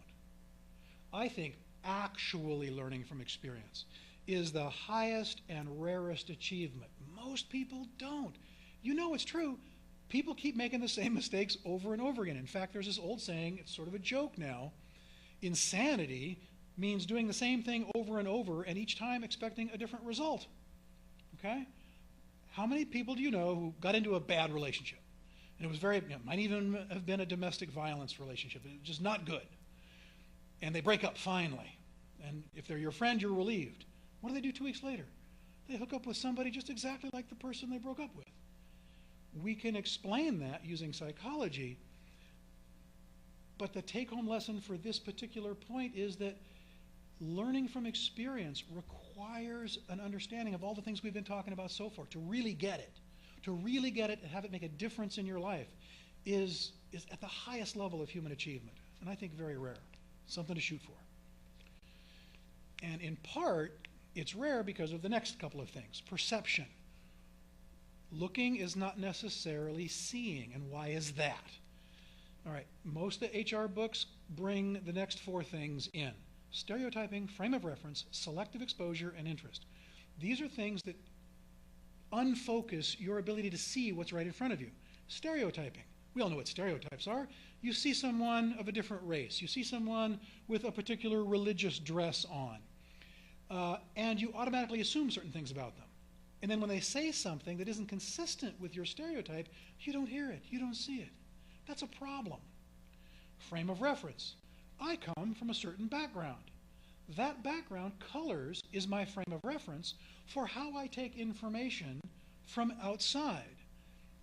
I think actually learning from experience is the highest and rarest achievement. Most people don't. You know it's true. People keep making the same mistakes over and over again. In fact, there's this old saying, it's sort of a joke now, insanity means doing the same thing over and over and each time expecting a different result. Okay? How many people do you know who got into a bad relationship? And it was very, might even have been a domestic violence relationship. It was just not good. And they break up finally. And if they're your friend, you're relieved. What do they do 2 weeks later? They hook up with somebody just exactly like the person they broke up with. We can explain that using psychology, but the take-home lesson for this particular point is that learning from experience requires an understanding of all the things we've been talking about so far. To really get it, and have it make a difference in your life is at the highest level of human achievement, and I think very rare, something to shoot for. And in part, it's rare because of the next couple of things. Perception. Looking is not necessarily seeing, and why is that? All right, most of the HR books bring the next 4 things in. Stereotyping, frame of reference, selective exposure, and interest. These are things that unfocus your ability to see what's right in front of you. Stereotyping. We all know what stereotypes are. You see someone of a different race. You see someone with a particular religious dress on. And you automatically assume certain things about them. And then when they say something that isn't consistent with your stereotype, you don't hear it, you don't see it. That's a problem. Frame of reference. I come from a certain background. That background colors is my frame of reference for how I take information from outside.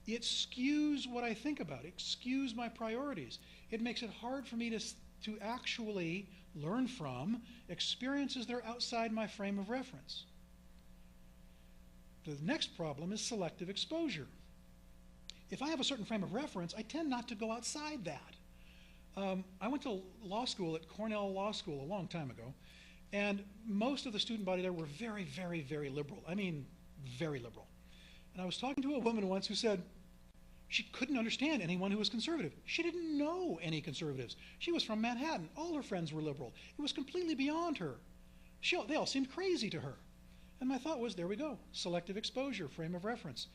It skews what I think about. It skews my priorities. It makes it hard for me to actually learn from experiences that are outside my frame of reference. The next problem is selective exposure. If I have a certain frame of reference, I tend not to go outside that. I went to law school at Cornell Law School a long time ago, and most of the student body there were very, very, very liberal. I mean, very liberal. And I was talking to a woman once who said she couldn't understand anyone who was conservative. She didn't know any conservatives. She was from Manhattan. All her friends were liberal. It was completely beyond her. They all seemed crazy to her. And my thought was, there we go, selective exposure, frame of reference.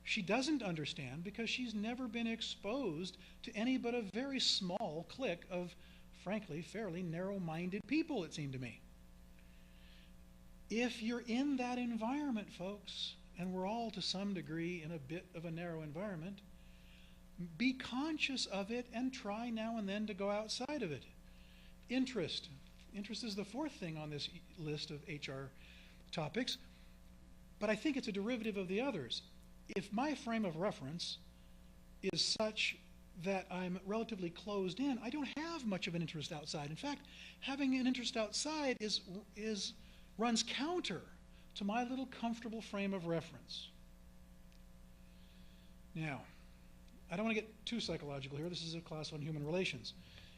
She doesn't understand because she's never been exposed to any but a very small clique of, frankly, fairly narrow-minded people, it seemed to me. If you're in that environment, folks, and we're all to some degree in a bit of a narrow environment, be conscious of it and try now and then to go outside of it. Interest. Interest is the 4th thing on this list of HR topics, but I think it's a derivative of the others. If my frame of reference is such that I'm relatively closed in, I don't have much of an interest outside. In fact, having an interest outside runs counter to my little comfortable frame of reference. Now, I don't want to get too psychological here. This is a class on human relations.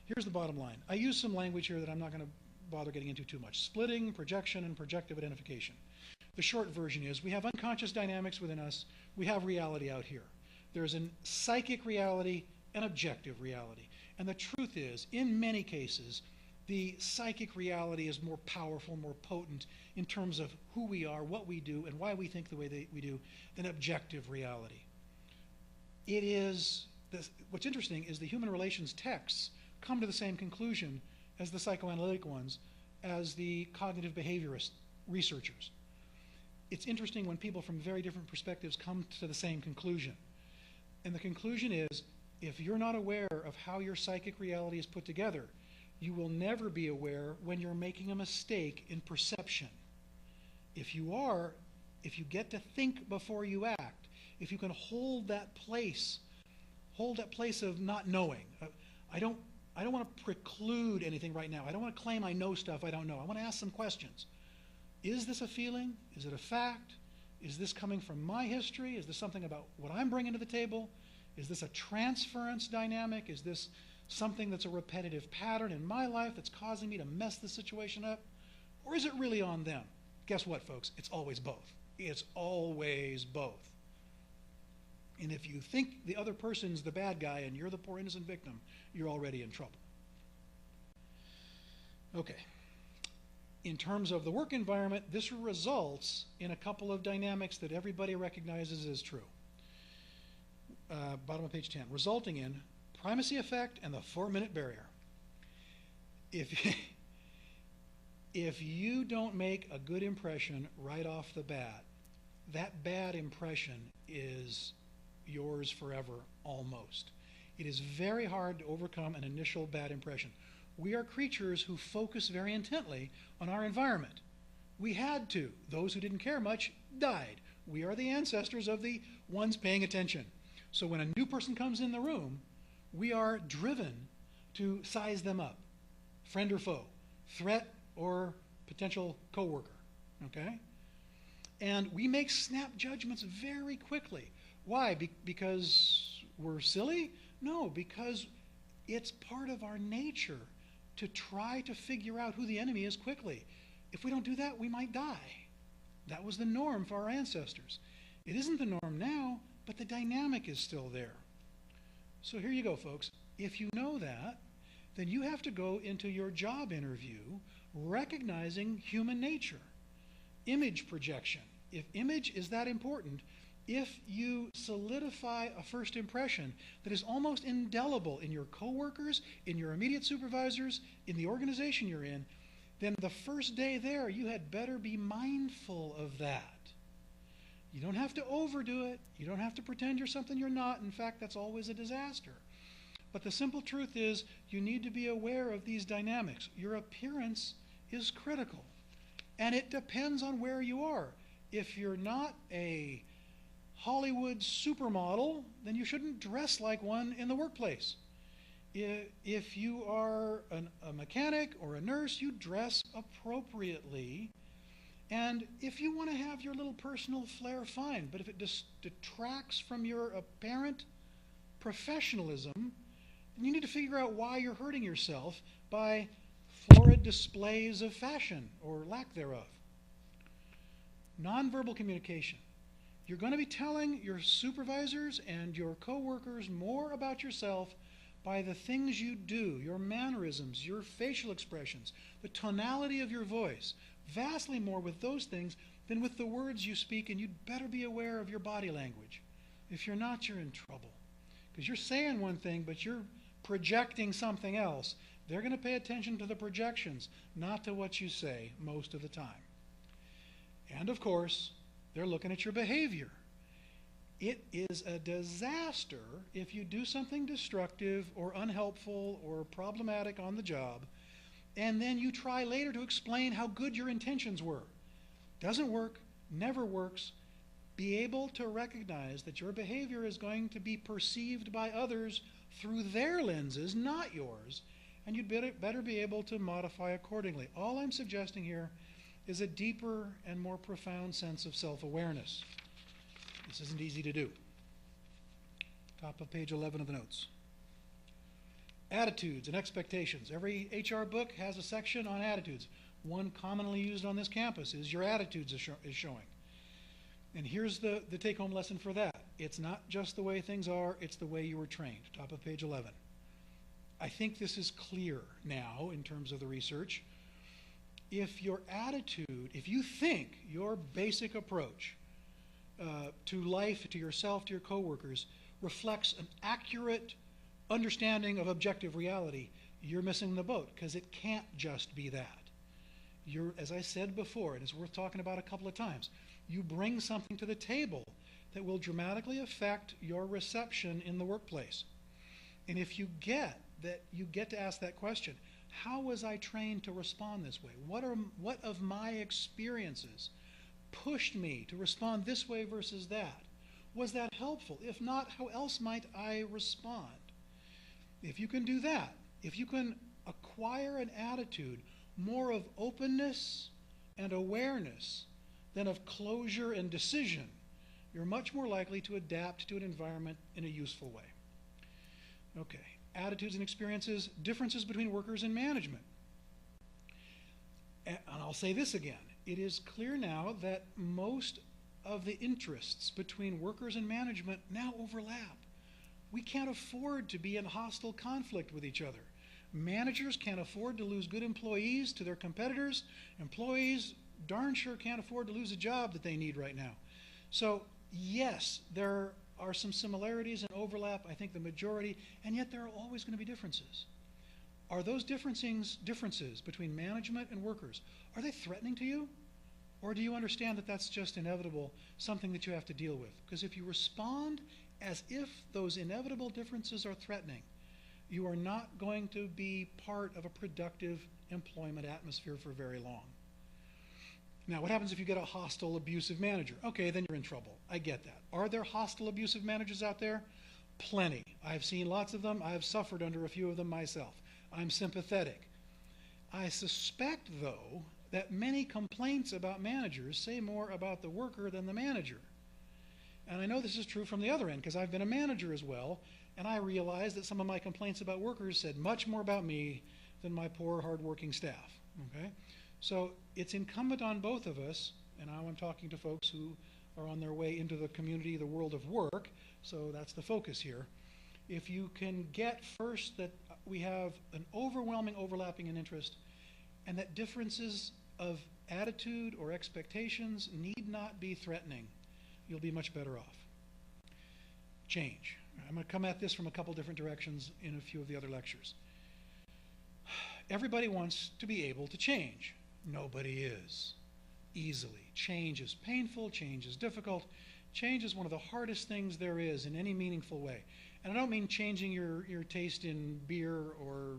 Here's the bottom line. I use some language here that I'm not going to bother getting into too much. Splitting, projection, and projective identification. The short version is we have unconscious dynamics within us. We have reality out here. There's a psychic reality and objective reality. And the truth is, in many cases, the psychic reality is more powerful, more potent in terms of who we are, what we do, and why we think the way that we do than objective reality. It is, what's interesting is the human relations texts come to the same conclusion as the psychoanalytic ones, as the cognitive behaviorist researchers. It's interesting when people from very different perspectives come to the same conclusion. And the conclusion is, if you're not aware of how your psychic reality is put together, you will never be aware when you're making a mistake in perception. If you are, if you get to think before you act, if you can hold that place of not knowing. I don't want to preclude anything right now. I don't want to claim I know stuff I don't know. I want to ask some questions. Is this a feeling? Is it a fact? Is this coming from my history? Is this something about what I'm bringing to the table? Is this a transference dynamic? Is this something that's a repetitive pattern in my life that's causing me to mess the situation up? Or is it really on them? Guess what, folks? It's always both. It's always both. And if you think the other person's the bad guy and you're the poor innocent victim, you're already in trouble. Okay. In terms of the work environment, this results in a couple of dynamics that everybody recognizes as true. Bottom of page 10, resulting in primacy effect and the 4-minute barrier. If you don't make a good impression right off the bat, that bad impression is yours forever, almost. It is very hard to overcome an initial bad impression. We are creatures who focus very intently on our environment. We had to. Those who didn't care much died. We are the ancestors of the ones paying attention. So when a new person comes in the room, we are driven to size them up. Friend or foe, threat or potential coworker, okay? And we make snap judgments very quickly. Why? Because we're silly? No, because it's part of our nature to try to figure out who the enemy is quickly. If we don't do that, we might die. That was the norm for our ancestors. It isn't the norm now, but the dynamic is still there. So here you go, folks. If you know that, then you have to go into your job interview recognizing human nature. Image projection. If image is that important, if you solidify a first impression that is almost indelible in your coworkers, in your immediate supervisors, in the organization you're in, then the first day there, you had better be mindful of that. You don't have to overdo it. You don't have to pretend you're something you're not. In fact, that's always a disaster. But the simple truth is, you need to be aware of these dynamics. Your appearance is critical. And it depends on where you are. If you're not a Hollywood supermodel, then you shouldn't dress like one in the workplace. If you are a mechanic or a nurse, you dress appropriately. And if you want to have your little personal flair, fine. But if it detracts from your apparent professionalism, then you need to figure out why you're hurting yourself by florid displays of fashion or lack thereof. Nonverbal communication. You're going to be telling your supervisors and your coworkers more about yourself by the things you do, your mannerisms, your facial expressions, the tonality of your voice. Vastly more with those things than with the words you speak, and you'd better be aware of your body language. If you're not, you're in trouble. Because you're saying one thing, but you're projecting something else. They're going to pay attention to the projections, not to what you say most of the time. And of course, they're looking at your behavior. It is a disaster if you do something destructive or unhelpful or problematic on the job, and then you try later to explain how good your intentions were. Doesn't work, never works. Be able to recognize that your behavior is going to be perceived by others through their lenses, not yours, and you'd better be able to modify accordingly. All I'm suggesting here is a deeper and more profound sense of self-awareness. This isn't easy to do. Top of page 11 of the notes. Attitudes and expectations. Every HR book has a section on attitudes. One commonly used on this campus is your attitudes is showing. And here's the take-home lesson for that. It's not just the way things are, it's the way you were trained. Top of page 11. I think this is clear now in terms of the research. If your attitude, if you think your basic approach to life, to yourself, to your coworkers, reflects an accurate understanding of objective reality, you're missing the boat, because it can't just be that. You're, as I said before, and it's worth talking about a couple of times, you bring something to the table that will dramatically affect your reception in the workplace. And if you get to ask that question, how was I trained to respond this way? What of my experiences pushed me to respond this way versus that? Was that helpful? If not, how else might I respond? If you can do that, if you can acquire an attitude more of openness and awareness than of closure and decision, you're much more likely to adapt to an environment in a useful way. Okay, attitudes and experiences, differences between workers and management. And I'll say this again, it is clear now that most of the interests between workers and management now overlap. We can't afford to be in hostile conflict with each other. Managers can't afford to lose good employees to their competitors. Employees darn sure can't afford to lose a job that they need right now. So yes, there are some similarities and overlap, I think the majority, and yet there are always going to be differences. Are those differences between management and workers, are they threatening to you? Or do you understand that that's just inevitable, something that you have to deal with? Because if you respond as if those inevitable differences are threatening, you are not going to be part of a productive employment atmosphere for very long. Now, what happens if you get a hostile, abusive manager? Okay, then you're in trouble. I get that. Are there hostile, abusive managers out there? Plenty. I've seen lots of them. I've suffered under a few of them myself. I'm sympathetic. I suspect, though, that many complaints about managers say more about the worker than the manager. And I know this is true from the other end, because I've been a manager as well, and I realize that some of my complaints about workers said much more about me than my poor, hardworking staff. Okay? So it's incumbent on both of us, and now I'm talking to folks who are on their way into the community, the world of work, so that's the focus here. If you can get first that we have an overwhelming overlapping in interest, and that differences of attitude or expectations need not be threatening, you'll be much better off. Change. I'm going to come at this from a couple different directions in a few of the other lectures. Everybody wants to be able to change. Nobody is easily. Change is painful, change is difficult. Change is one of the hardest things there is in any meaningful way. And I don't mean changing your taste in beer or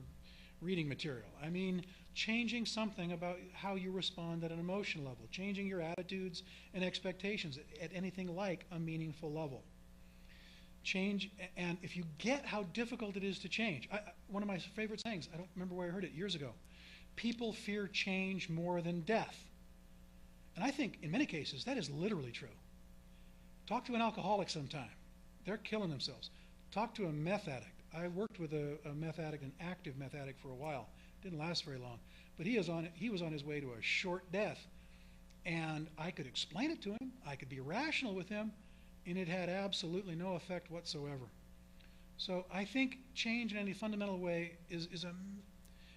reading material. I mean changing something about how you respond at an emotional level, changing your attitudes and expectations at anything like a meaningful level. Change, and if you get how difficult it is to change, one of my favorite sayings, I don't remember where I heard it years ago, people fear change more than death. And I think in many cases that is literally true. Talk to an alcoholic sometime. They're killing themselves. Talk to a meth addict. I worked with a meth addict, an active meth addict for a while. Didn't last very long. But he was on his way to a short death. And I could explain it to him. I could be rational with him. And it had absolutely no effect whatsoever. So I think change in any fundamental way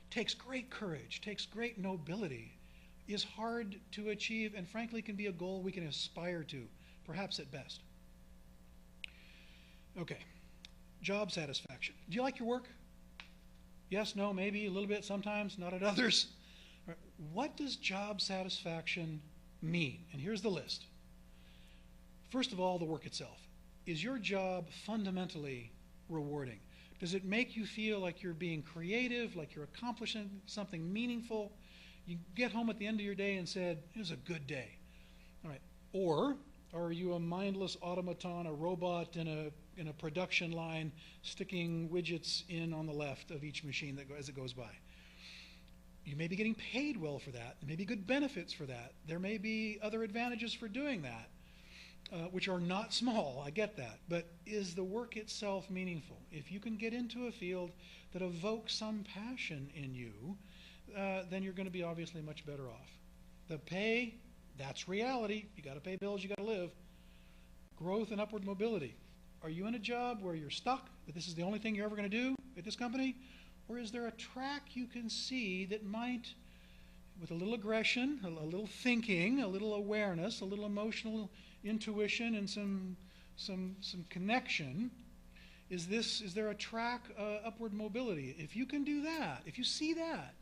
takes great courage, takes great nobility, is hard to achieve, and frankly can be a goal we can aspire to, perhaps at best. Okay, job satisfaction. Do you like your work? Yes, no, maybe, a little bit sometimes, not at others. All right. What does job satisfaction mean? And here's the list. First of all, the work itself. Is your job fundamentally rewarding? Does it make you feel like you're being creative, like you're accomplishing something meaningful? You get home at the end of your day and said, it was a good day. All right. Or are you a mindless automaton, a robot in a production line sticking widgets in on the left of each machine as it goes by? You may be getting paid well for that. There may be good benefits for that. There may be other advantages for doing that. Which are not small, I get that, but is the work itself meaningful? If you can get into a field that evokes some passion in you, then you're going to be obviously much better off. The pay, that's reality. You got to pay bills, you got to live. Growth and upward mobility. Are you in a job where you're stuck, that this is the only thing you're ever going to do at this company? Or is there a track you can see that might, with a little aggression, a little thinking, a little awareness, a little emotional intuition, and some connection, is there a track, upward mobility? If you can do that, if you see that,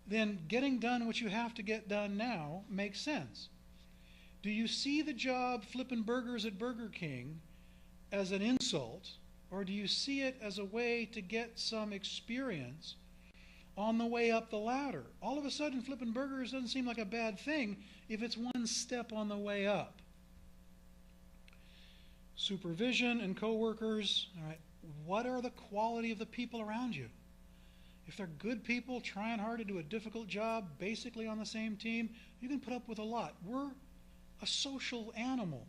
then getting done what you have to get done now makes sense. Do you see the job flipping burgers at Burger King as an insult, or do you see it as a way to get some experience on the way up the ladder? All of a sudden, flipping burgers doesn't seem like a bad thing if it's one step on the way up. Supervision and coworkers, all right, what are the quality of the people around you? If they're good people trying hard to do a difficult job, basically on the same team, you can put up with a lot. We're a social animal.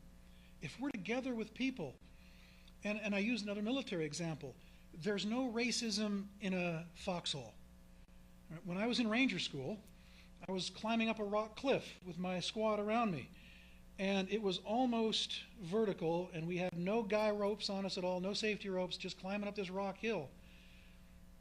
If we're together with people, and I use another military example, there's no racism in a foxhole. When I was in Ranger School, I was climbing up a rock cliff with my squad around me, and it was almost vertical, and we had no guy ropes on us at all, no safety ropes, just climbing up this rock hill.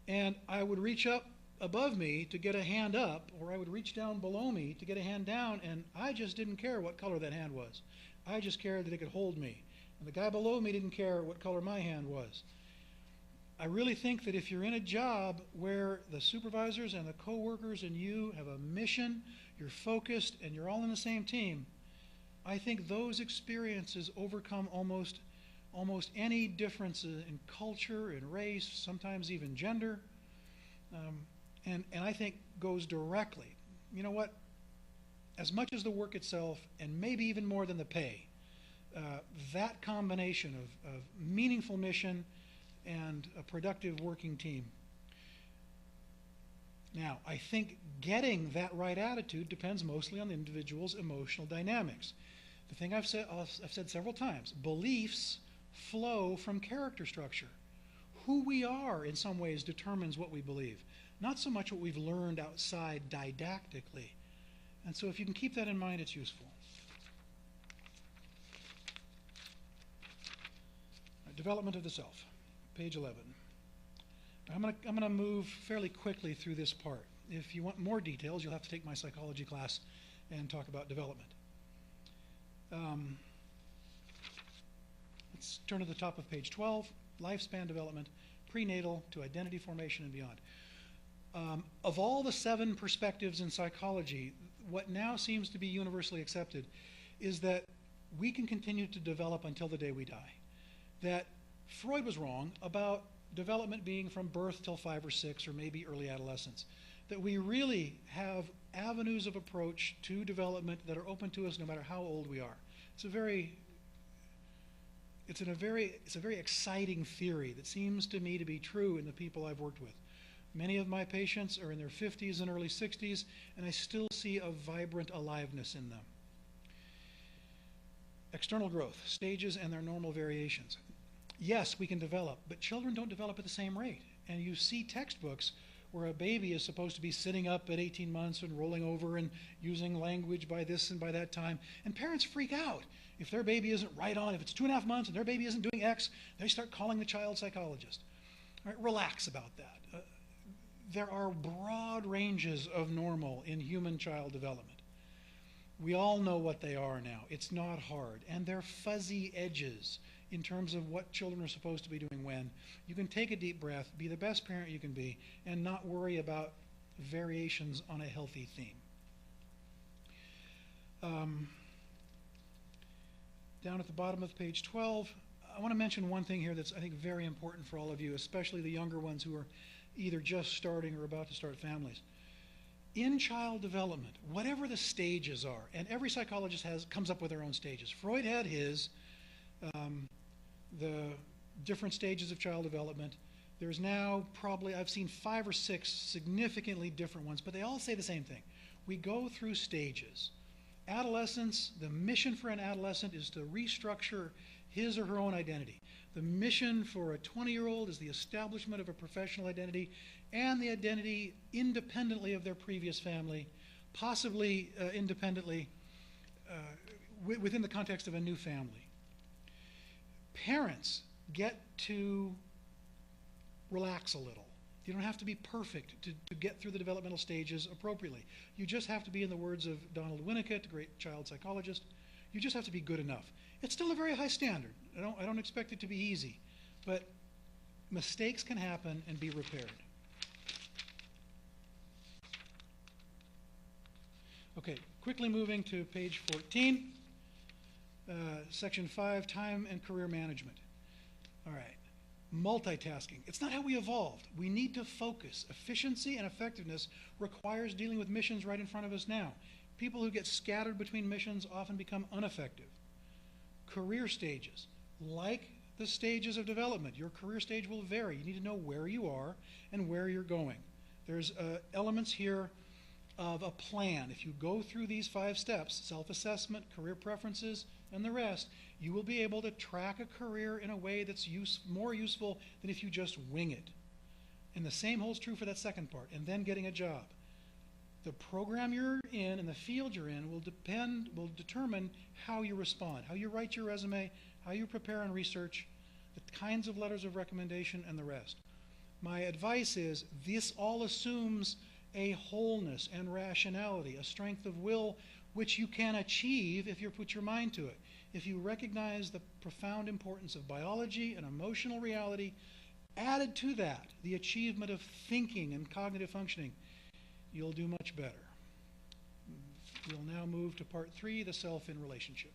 And I would reach up above me to get a hand up, or I would reach down below me to get a hand down, and I just didn't care what color that hand was. I just cared that it could hold me. And the guy below me didn't care what color my hand was. I really think that if you're in a job where the supervisors and the coworkers and you have a mission, you're focused, and you're all in the same team, I think those experiences overcome almost any differences in culture, in race, sometimes even gender, and I think goes directly. You know what? As much as the work itself, and maybe even more than the pay, that combination of meaningful mission and a productive working team. Now, I think getting that right attitude depends mostly on the individual's emotional dynamics. The thing I've said several times, beliefs flow from character structure. Who we are in some ways determines what we believe, not so much what we've learned outside didactically. And so if you can keep that in mind, it's useful. Development of the self, page 11. I'm going to move fairly quickly through this part. If you want more details, you'll have to take my psychology class and talk about development. Let's turn to the top of page 12, lifespan development, prenatal to identity formation and beyond. Of all the 7 perspectives in psychology, what now seems to be universally accepted is that we can continue to develop until the day we die. That Freud was wrong about development being from birth till 5 or 6 or maybe early adolescence. That we really have avenues of approach to development that are open to us no matter how old we are. It's a very exciting theory that seems to me to be true in the people I've worked with. Many of my patients are in their 50s and early 60s, and I still see a vibrant aliveness in them. External growth, stages and their normal variations. Yes, we can develop, but children don't develop at the same rate. And you see textbooks where a baby is supposed to be sitting up at 18 months and rolling over and using language by this and by that time. And parents freak out if their baby isn't right on. If it's 2.5 months and their baby isn't doing X, they start calling the child psychologist. All right, relax about that. There are broad ranges of normal in human child development. We all know what they are now. It's not hard. And they're fuzzy edges in terms of what children are supposed to be doing when. You can take a deep breath, be the best parent you can be, and not worry about variations on a healthy theme. Down at the bottom of page 12, I want to mention one thing here that's, I think, very important for all of you, especially the younger ones who are either just starting or about to start families. In child development, whatever the stages are, and every psychologist comes up with their own stages. Freud had his, the different stages of child development. There's now probably, I've seen 5 or 6 significantly different ones, but they all say the same thing. We go through stages. Adolescence, the mission for an adolescent is to restructure his or her own identity. The mission for a 20-year-old is the establishment of a professional identity and the identity independently of their previous family, possibly independently within the context of a new family. Parents get to relax a little You don't have to be perfect to get through the developmental stages appropriately. You just have to be, in the words of Donald Winnicott, a great child psychologist, you just have to be good enough. It's still a very high standard. I don't expect it to be easy, but mistakes can happen and be repaired. Okay, quickly moving to page 14, section 5, time and career management. All right. Multitasking. It's not how we evolved. We need to focus. Efficiency and effectiveness requires dealing with missions right in front of us now. People who get scattered between missions often become ineffective. Career stages. Like the stages of development, your career stage will vary. You need to know where you are and where you're going. There's elements here of a plan. If you go through these 5 steps, self-assessment, career preferences, and the rest, you will be able to track a career in a way that's more useful than if you just wing it. And the same holds true for that second part, and then getting a job. The program you're in and the field you're in will determine how you respond, how you write your resume, how you prepare and research, the kinds of letters of recommendation, and the rest. My advice is this all assumes a wholeness and rationality, a strength of will which you can achieve if you put your mind to it. If you recognize the profound importance of biology and emotional reality, added to that the achievement of thinking and cognitive functioning, you'll do much better. We'll now move to part 3, the self in relationship.